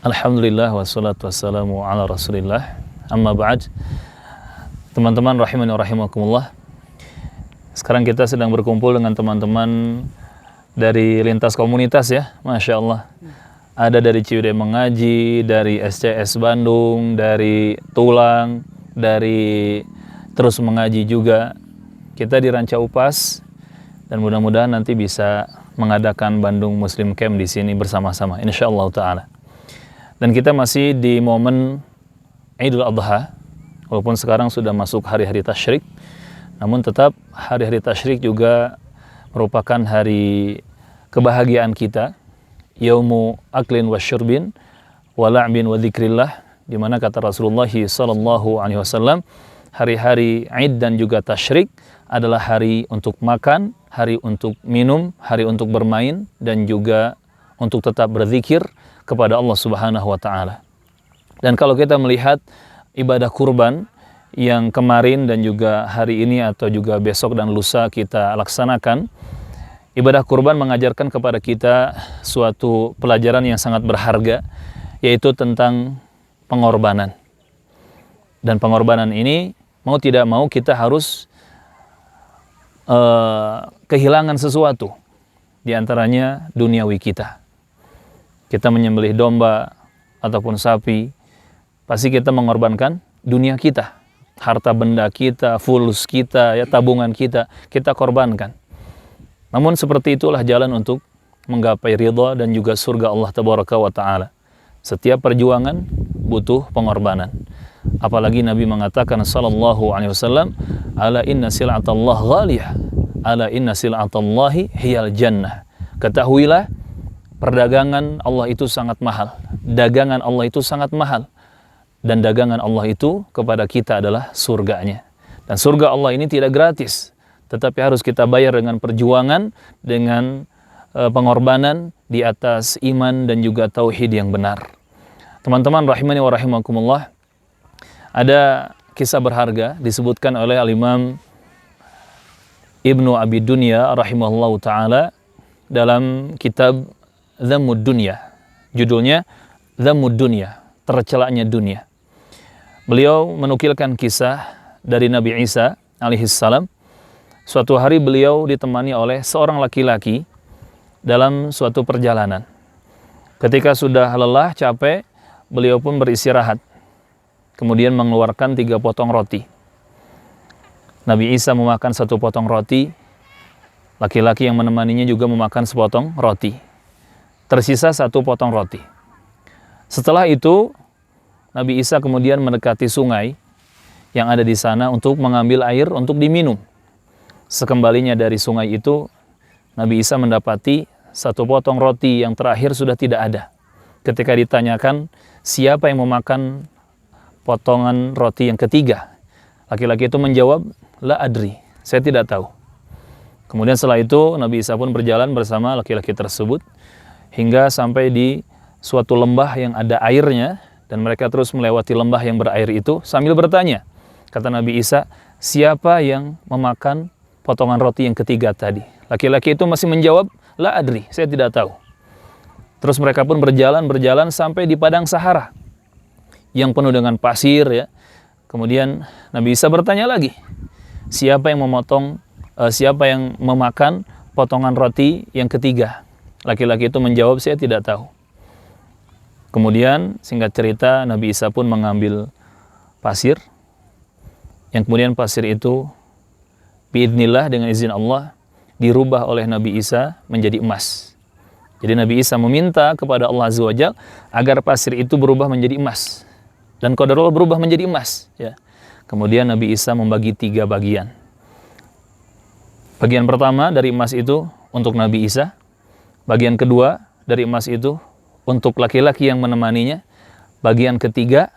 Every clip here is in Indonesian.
Alhamdulillah wassalatu wassalamu ala Rasulillah. Amma ba'd. Teman-teman rahimani wa rahimakumullah. Sekarang kita sedang berkumpul dengan teman-teman dari lintas komunitas ya, Masya Allah. Ada dari Ciwidey Mengaji, dari SCS Bandung, dari Tulang, dari Terus Mengaji juga. Kita di Ranca Upas dan mudah-mudahan nanti bisa mengadakan Bandung Muslim Camp di sini bersama-sama, insyaallah ta'ala. Dan kita masih di momen Idul Adha, walaupun sekarang sudah masuk hari-hari tasyrik, namun tetap hari-hari tasyrik juga merupakan hari kebahagiaan kita, yaumu aklin wa syurbin wa la'bin wa dzikrillah, di mana kata Rasulullah SAW, hari-hari Id dan juga tasyrik adalah hari untuk makan, hari untuk minum, hari untuk bermain, dan juga untuk tetap berzikir kepada Allah Subhanahu wa Ta'ala. Dan kalau kita melihat ibadah kurban yang kemarin dan juga hari ini atau juga besok dan lusa kita laksanakan, ibadah kurban mengajarkan kepada kita suatu pelajaran yang sangat berharga, yaitu tentang pengorbanan. Dan pengorbanan ini mau tidak mau kita harus kehilangan sesuatu, di antaranya duniawi kita. Kita menyembelih domba ataupun sapi, pasti kita mengorbankan dunia kita, harta benda kita, fulus kita, ya, tabungan kita korbankan. Namun seperti itulah jalan untuk menggapai ridha dan juga surga Allah Tabaraka wa Ta'ala. Setiap perjuangan butuh pengorbanan. Apalagi Nabi mengatakan sallallahu alaihi wasallam, ala inna sil'atallah ghaliyah, ala inna sil'atallahi hiyal jannah. Ketahuilah, perdagangan Allah itu sangat mahal, dagangan Allah itu sangat mahal, dan dagangan Allah itu kepada kita adalah surganya. Dan surga Allah ini tidak gratis, tetapi harus kita bayar dengan perjuangan, dengan pengorbanan di atas iman dan juga tauhid yang benar. Teman-teman rahimani wa rahimakumullah, ada kisah berharga disebutkan oleh Al-Imam Ibnu Abi Dunya rahimahullahu ta'ala dalam kitab Dhammud Dunya. Judulnya Dhammud Dunya, tercelanya dunia. Beliau menukilkan kisah dari Nabi Isa alaihissalam. Suatu hari beliau ditemani oleh seorang laki-laki dalam suatu perjalanan. Ketika sudah lelah, capek, beliau pun beristirahat. Kemudian mengeluarkan 3 potong roti. Nabi Isa memakan 1 potong roti, laki-laki yang menemaninya juga memakan sepotong roti. Tersisa 1 potong roti. Setelah itu, Nabi Isa kemudian mendekati sungai yang ada di sana untuk mengambil air untuk diminum. Sekembalinya dari sungai itu, Nabi Isa mendapati 1 potong roti yang terakhir sudah tidak ada. Ketika ditanyakan, siapa yang memakan potongan roti yang ketiga? Laki-laki itu menjawab, la adri, saya tidak tahu. Kemudian setelah itu, Nabi Isa pun berjalan bersama laki-laki tersebut hingga sampai di suatu lembah yang ada airnya, dan mereka terus melewati lembah yang berair itu sambil bertanya. Kata Nabi Isa, siapa yang memakan potongan roti yang ketiga tadi? Laki-laki itu masih menjawab, la adri, saya tidak tahu. Terus mereka pun berjalan sampai di padang Sahara yang penuh dengan pasir ya. Kemudian Nabi Isa bertanya lagi, siapa yang memakan potongan roti yang ketiga? Laki-laki itu menjawab, saya tidak tahu. Kemudian singkat cerita, Nabi Isa pun mengambil pasir, yang kemudian pasir itu biidznillah, dengan izin Allah, dirubah oleh Nabi Isa menjadi emas. Jadi Nabi Isa meminta kepada Allah Azza wa Jalla agar pasir itu berubah menjadi emas, dan qadarullah berubah menjadi emas ya. Kemudian Nabi Isa membagi 3 bagian. Bagian pertama dari emas itu untuk Nabi Isa, bagian kedua dari emas itu untuk laki-laki yang menemaninya, bagian ketiga,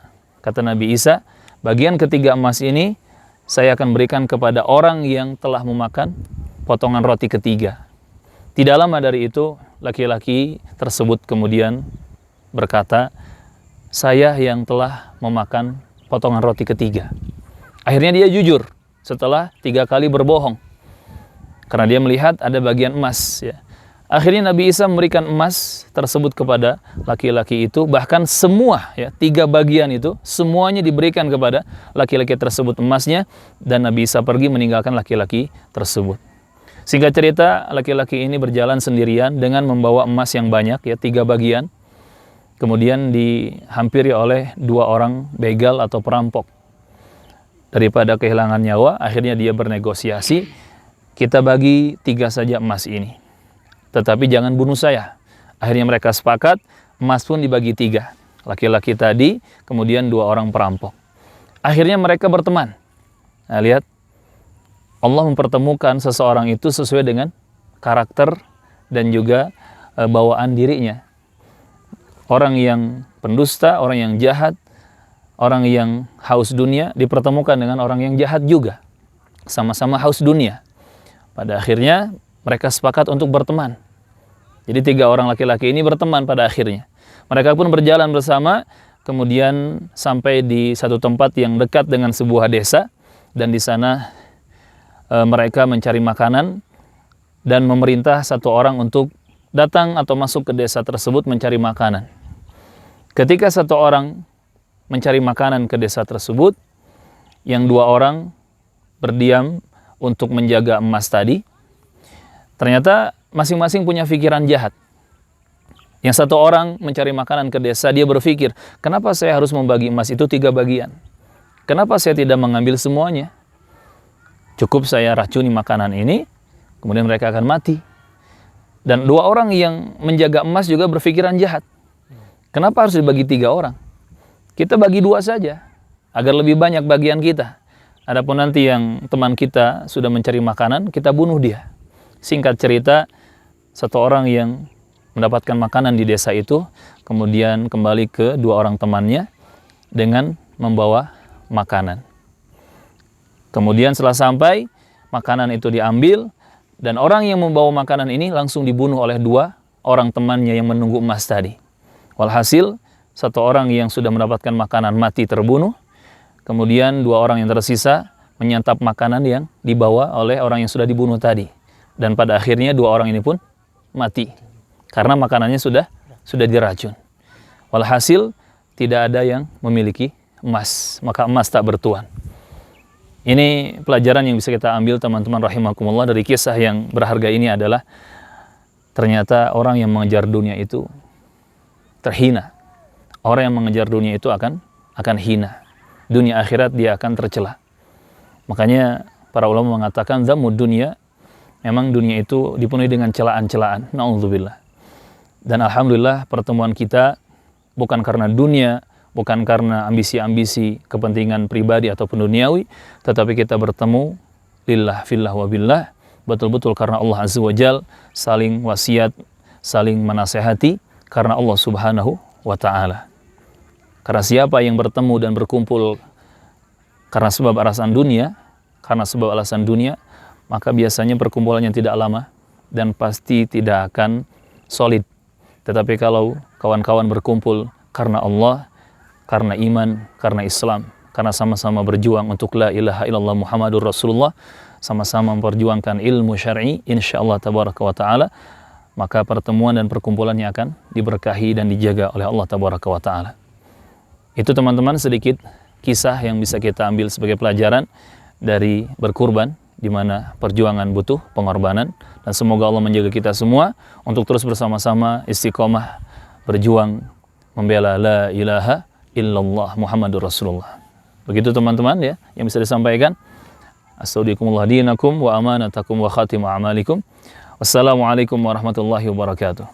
kata Nabi Isa, bagian ketiga emas ini saya akan berikan kepada orang yang telah memakan potongan roti ketiga. Tidak lama dari itu, laki-laki tersebut kemudian berkata, saya yang telah memakan potongan roti ketiga. Akhirnya dia jujur setelah 3 kali berbohong, karena dia melihat ada bagian emas ya. Akhirnya Nabi Isa memberikan emas tersebut kepada laki-laki itu, bahkan semua ya 3 bagian itu semuanya diberikan kepada laki-laki tersebut emasnya, dan Nabi Isa pergi meninggalkan laki-laki tersebut. Singkat cerita, laki-laki ini berjalan sendirian dengan membawa emas yang banyak ya 3 bagian. Kemudian dihampiri oleh 2 orang begal atau perampok. Daripada kehilangan nyawa, akhirnya dia bernegosiasi, kita bagi 3 saja emas ini, tetapi jangan bunuh saya. Akhirnya mereka sepakat, emas pun dibagi 3. Laki-laki tadi, kemudian 2 orang perampok. Akhirnya mereka berteman. Nah, lihat, Allah mempertemukan seseorang itu sesuai dengan karakter dan juga bawaan dirinya. Orang yang pendusta, orang yang jahat, orang yang haus dunia dipertemukan dengan orang yang jahat juga. Sama-sama haus dunia. Pada akhirnya mereka sepakat untuk berteman. Jadi 3 orang laki-laki ini berteman pada akhirnya. Mereka pun berjalan bersama, kemudian sampai di satu tempat yang dekat dengan sebuah desa, dan di sana mereka mencari makanan dan memerintah 1 orang untuk datang atau masuk ke desa tersebut mencari makanan. Ketika 1 orang mencari makanan ke desa tersebut, yang 2 orang berdiam untuk menjaga emas tadi, ternyata masing-masing punya pikiran jahat. Yang 1 orang mencari makanan ke desa, dia berpikir, kenapa saya harus membagi emas itu 3 bagian? Kenapa saya tidak mengambil semuanya? Cukup saya racuni makanan ini, kemudian mereka akan mati. Dan 2 orang yang menjaga emas juga berpikiran jahat. Kenapa harus dibagi 3 orang? Kita bagi 2 saja, agar lebih banyak bagian kita. Adapun nanti yang teman kita sudah mencari makanan, kita bunuh dia. Singkat cerita, 1 orang yang mendapatkan makanan di desa itu, kemudian kembali ke 2 orang temannya dengan membawa makanan. Kemudian setelah sampai, makanan itu diambil, dan orang yang membawa makanan ini langsung dibunuh oleh 2 orang temannya yang menunggu emas tadi. Walhasil, 1 orang yang sudah mendapatkan makanan mati terbunuh, kemudian 2 orang yang tersisa menyantap makanan yang dibawa oleh orang yang sudah dibunuh tadi. Dan pada akhirnya 2 orang ini pun mati, karena makanannya sudah diracun. Walhasil, tidak ada yang memiliki emas, maka emas tak bertuan. Ini pelajaran yang bisa kita ambil teman-teman rahimakumullah dari kisah yang berharga ini adalah ternyata orang yang mengejar dunia itu terhina. Orang yang mengejar dunia itu akan hina. Dunia akhirat dia akan tercela. Makanya para ulama mengatakan zamud dunia, memang dunia itu dipenuhi dengan celaan-celaan. Na'udzubillah. Dan alhamdulillah pertemuan kita bukan karena dunia, bukan karena ambisi-ambisi kepentingan pribadi ataupun duniawi, tetapi kita bertemu lillah fillah wa billah, betul-betul karena Allah Azza wa Jal, saling wasiat, saling menasehati karena Allah Subhanahu wa Ta'ala. Karena siapa yang bertemu dan berkumpul karena sebab alasan dunia, maka biasanya perkumpulannya tidak lama dan pasti tidak akan solid. Tetapi kalau kawan-kawan berkumpul karena Allah, karena iman, karena Islam, karena sama-sama berjuang untuk la ilaha illallah Muhammadur Rasulullah, sama-sama memperjuangkan ilmu syar'i, insyaallah tabaraka wa ta'ala, maka pertemuan dan perkumpulannya akan diberkahi dan dijaga oleh Allah tabaraka wa ta'ala. Itu teman-teman sedikit kisah yang bisa kita ambil sebagai pelajaran dari berkurban, di mana perjuangan butuh pengorbanan, dan semoga Allah menjaga kita semua untuk terus bersama-sama istiqomah berjuang membela la ilaha illallah Muhammadur Rasulullah. Begitu teman-teman ya yang bisa disampaikan. Astaudikumullah dinakum wa amanatakum wa khatima amalikum. Wassalamualaikum warahmatullahi wabarakatuh.